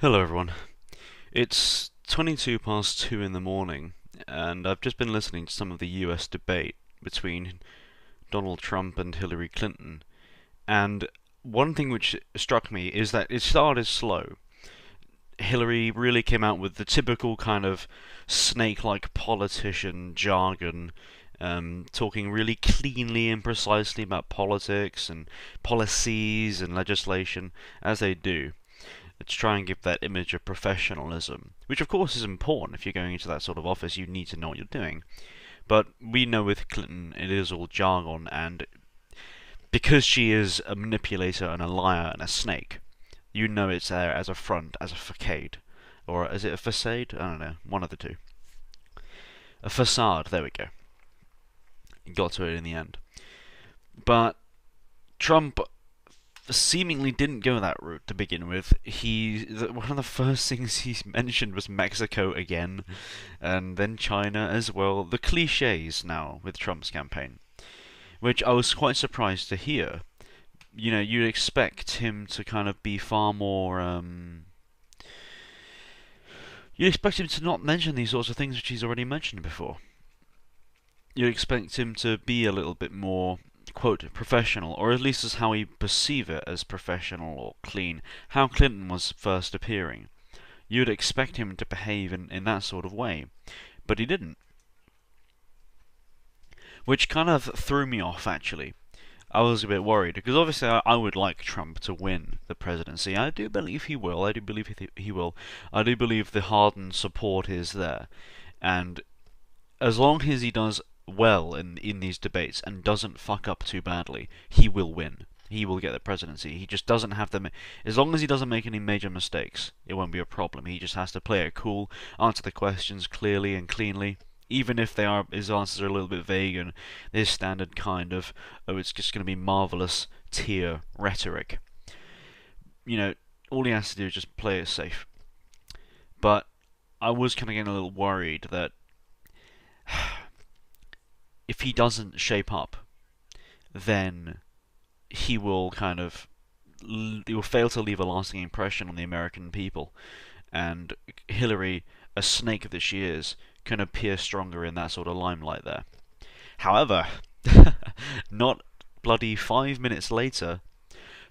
Hello everyone. It's 22 past 2 in the morning, and I've just been listening to some of the US debate between Donald Trump and Hillary Clinton. And one thing which struck me is that it started slow. Hillary really came out with the typical kind of snake-like politician jargon, talking really cleanly and precisely about politics and policies and legislation, as they do, to try and give that image of professionalism, which of course is important. If you're going into that sort of office, you need to know what you're doing. But we know with Clinton, it is all jargon, and because she is a manipulator and a liar and a snake, you know it's there as a front, as a facade. Or is it a facade? I don't know, one of the two. A facade, there we go. Got to it in the end. But Trump seemingly didn't go that route to begin with. One of the first things he mentioned was Mexico again, and then China as well. The cliches now with Trump's campaign, which I was quite surprised to hear. You know, you'd expect him to kind of be far more. You'd expect him to not mention these sorts of things which he's already mentioned before. You'd expect him to be a little bit more, quote, professional, or at least as how we perceive it as professional or clean, how Clinton was first appearing. You'd expect him to behave in that sort of way, but he didn't. Which kind of threw me off, actually. I was a bit worried, because obviously I would like Trump to win the presidency. I do believe he will. I do believe he will. I do believe the hardened support is there. And as long as he does well in these debates and doesn't fuck up too badly, he will win. He will get the presidency. He just doesn't have to. As long as he doesn't make any major mistakes, it won't be a problem. He just has to play it cool, answer the questions clearly and cleanly, even if his answers are a little bit vague and his standard kind of, oh, it's just going to be marvelous tier rhetoric. You know, all he has to do is just play it safe. But I was kind of getting a little worried that if he doesn't shape up, then he will he will fail to leave a lasting impression on the American people, and Hillary, a snake that she is, can appear stronger in that sort of limelight there. However, not bloody 5 minutes later,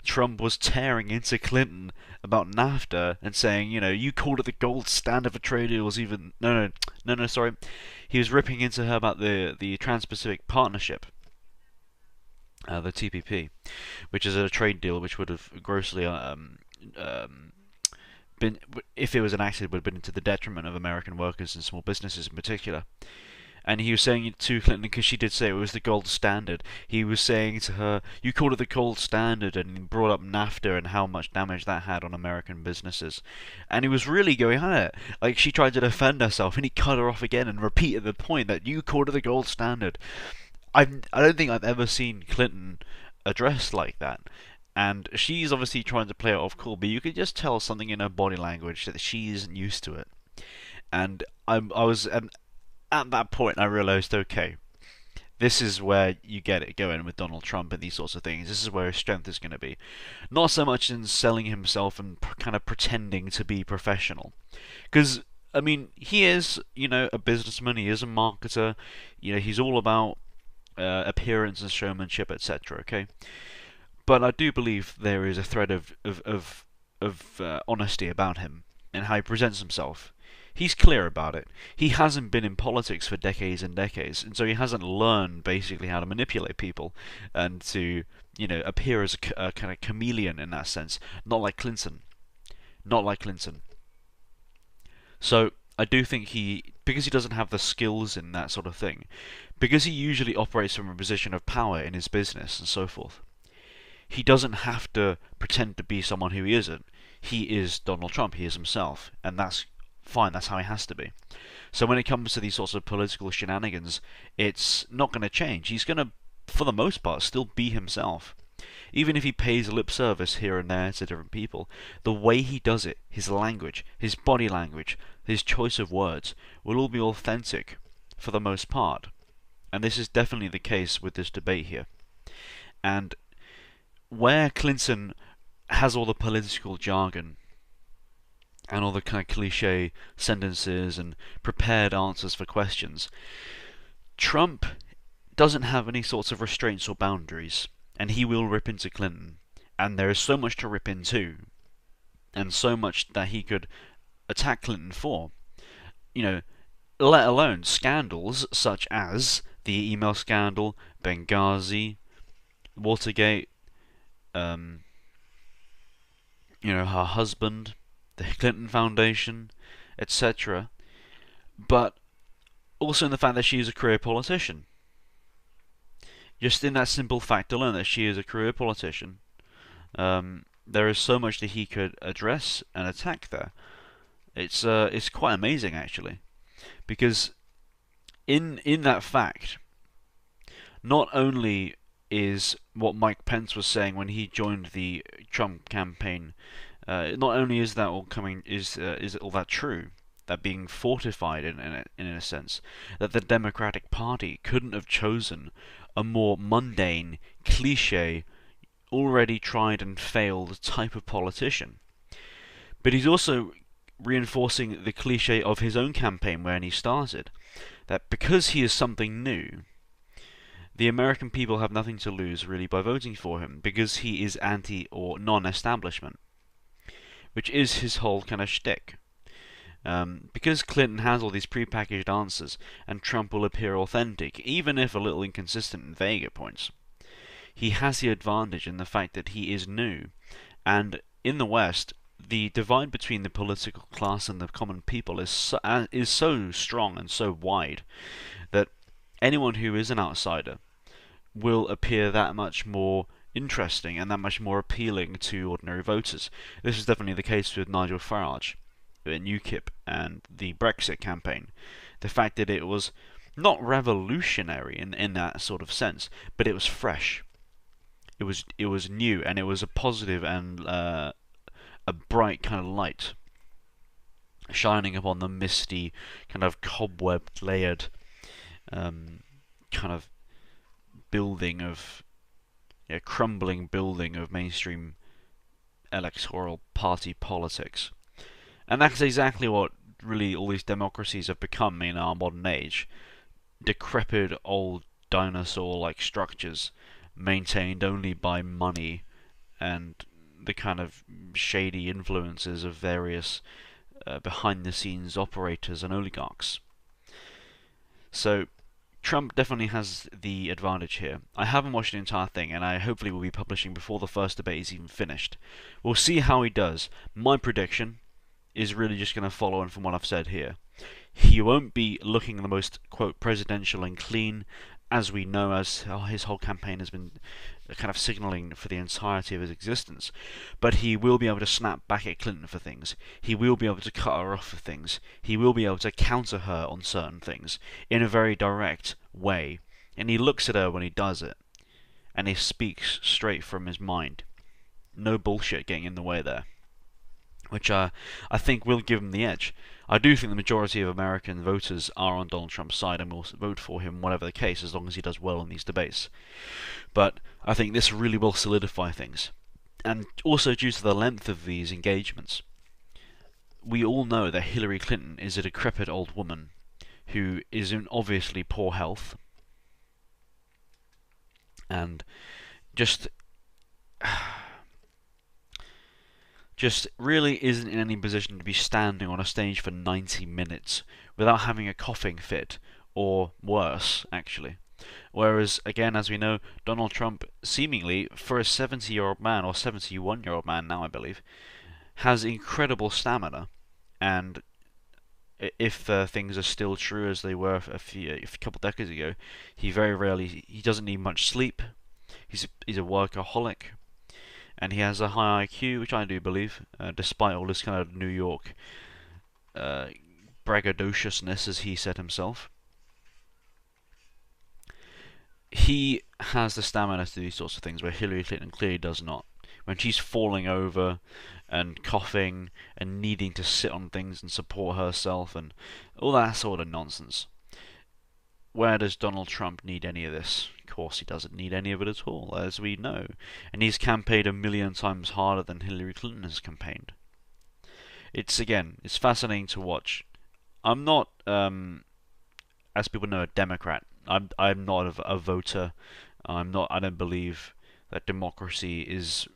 Trump was tearing into Clinton about NAFTA and saying, you know, you called it the gold standard for trade deals. Even no, sorry, he was ripping into her about the Trans-Pacific Partnership, the TPP, which is a trade deal which would have grossly been, if it was enacted, would have been to the detriment of American workers and small businesses in particular. And he was saying it to Clinton because she did say it was the gold standard. He was saying to her, you called it the gold standard, and he brought up NAFTA and how much damage that had on American businesses. And he was really going at it. Like, she tried to defend herself, and he cut her off again and repeated the point that you called it the gold standard. I don't think I've ever seen Clinton addressed like that. And she's obviously trying to play it off cool, but you could just tell something in her body language that she isn't used to it. And at that point, I realised, okay, this is where you get it going with Donald Trump and these sorts of things. This is where his strength is going to be. Not so much in selling himself and kind of pretending to be professional. Because, I mean, he is, you know, a businessman, he is a marketer, you know, he's all about appearance and showmanship, etc., okay? But I do believe there is a thread of honesty about him and how he presents himself. He's clear about it. He hasn't been in politics for decades and decades, and so he hasn't learned basically how to manipulate people and to, you know, appear as a kind of chameleon in that sense. Not like Clinton. Not like Clinton. So I do think because he doesn't have the skills in that sort of thing, because he usually operates from a position of power in his business and so forth, he doesn't have to pretend to be someone who he isn't. He is Donald Trump. He is himself, and that's fine. That's how he has to be. So when it comes to these sorts of political shenanigans, it's not going to change. He's going to, for the most part, still be himself. Even if he pays lip service here and there to different people, the way he does it, his language, his body language, his choice of words, will all be authentic for the most part. And this is definitely the case with this debate here. And where Clinton has all the political jargon and all the kind of cliche sentences and prepared answers for questions. Trump doesn't have any sorts of restraints or boundaries, and he will rip into Clinton. And there is so much to rip into, and so much that he could attack Clinton for. You know, let alone scandals such as the email scandal, Benghazi, Watergate, her husband, the Clinton Foundation, etc. But also in the fact that she is a career politician. Just in that simple fact alone that she is a career politician, there is so much that he could address and attack there. It's quite amazing actually, because in that fact, not only is what Mike Pence was saying when he joined the Trump campaign, not only is that all coming is all that true, that being fortified in a sense, that the Democratic Party couldn't have chosen a more mundane, cliche, already tried and failed type of politician. But he's also reinforcing the cliche of his own campaign when he started, that because he is something new, the American people have nothing to lose really by voting for him, because he is anti or non-establishment, which is his whole kind of shtick. Because Clinton has all these prepackaged answers, and Trump will appear authentic, even if a little inconsistent and vague at points, he has the advantage in the fact that he is new, and in the West, the divide between the political class and the common people is so strong and so wide that anyone who is an outsider will appear that much more interesting and that much more appealing to ordinary voters. This is definitely the case with Nigel Farage in UKIP and the Brexit campaign. The fact that it was not revolutionary in that sort of sense, but it was fresh. It was new, and it was a positive and a bright kind of light shining upon the misty, kind of cobweb layered kind of building of crumbling building of mainstream electoral party politics. And that's exactly what really all these democracies have become in our modern age. Decrepit old dinosaur-like structures maintained only by money and the kind of shady influences of various behind-the-scenes operators and oligarchs. So Trump definitely has the advantage here. I haven't watched the entire thing, and I hopefully will be publishing before the first debate is even finished. We'll see how he does. My prediction is really just going to follow on from what I've said here. He won't be looking the most, quote, presidential and clean, as we know, as his whole campaign has been kind of signalling for the entirety of his existence. But he will be able to snap back at Clinton for things. He will be able to cut her off for things. He will be able to counter her on certain things in a very direct way. And he looks at her when he does it, and he speaks straight from his mind. No bullshit getting in the way there, which I think will give him the edge. I do think the majority of American voters are on Donald Trump's side and will vote for him, whatever the case, as long as he does well in these debates. But I think this really will solidify things. And also due to the length of these engagements, we all know that Hillary Clinton is a decrepit old woman who is in obviously poor health and just really isn't in any position to be standing on a stage for 90 minutes without having a coughing fit, or worse, actually. Whereas, again, as we know, Donald Trump, seemingly, for a 70-year-old man, or 71-year-old man now, I believe, has incredible stamina, and if things are still true as they were a couple decades ago, he doesn't need much sleep, he's a workaholic, and he has a high IQ, which I do believe, despite all this kind of New York braggadociousness, as he said himself. He has the stamina to do these sorts of things, where Hillary Clinton clearly does not. When she's falling over and coughing and needing to sit on things and support herself and all that sort of nonsense. Where does Donald Trump need any of this? Of course he doesn't need any of it at all, as we know. And he's campaigned 1,000,000 times harder than Hillary Clinton has campaigned. It's fascinating to watch. I'm not, as people know, a Democrat. I'm not a voter. I'm not. I don't believe that democracy is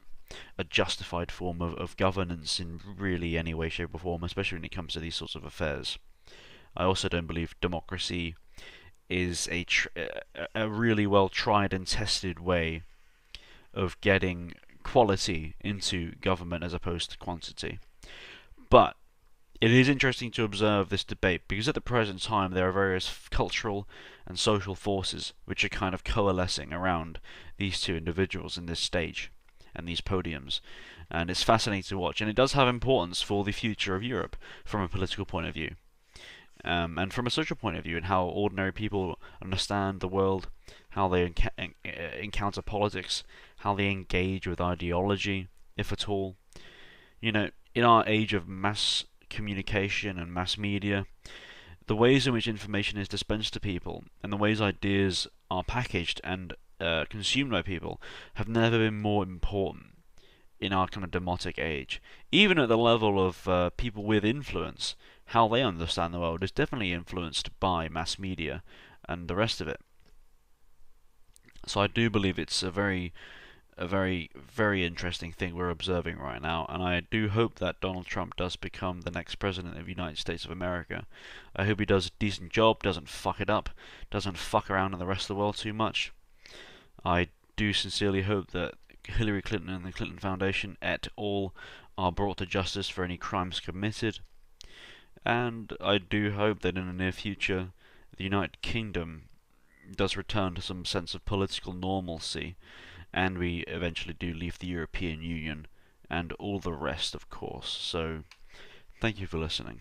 a justified form of governance in really any way, shape, or form, especially when it comes to these sorts of affairs. I also don't believe democracy is a really well tried and tested way of getting quality into government as opposed to quantity. But it is interesting to observe this debate because at the present time there are various cultural and social forces which are kind of coalescing around these two individuals in this stage and these podiums. And it's fascinating to watch, and it does have importance for the future of Europe from a political point of view. And from a social point of view, and how ordinary people understand the world, how they encounter politics, how they engage with ideology, if at all. You know, in our age of mass communication and mass media, the ways in which information is dispensed to people and the ways ideas are packaged and consumed by people have never been more important in our kind of demotic age. Even at the level of people with influence, how they understand the world is definitely influenced by mass media and the rest of it. So I do believe it's a very interesting thing we're observing right now, and I do hope that Donald Trump does become the next president of the United States of America. I hope he does a decent job, doesn't fuck it up, doesn't fuck around in the rest of the world too much. I do sincerely hope that Hillary Clinton and the Clinton Foundation et al. Are brought to justice for any crimes committed, and I do hope that in the near future the United Kingdom does return to some sense of political normalcy, and we eventually do leave the European Union and all the rest, of course. So, thank you for listening.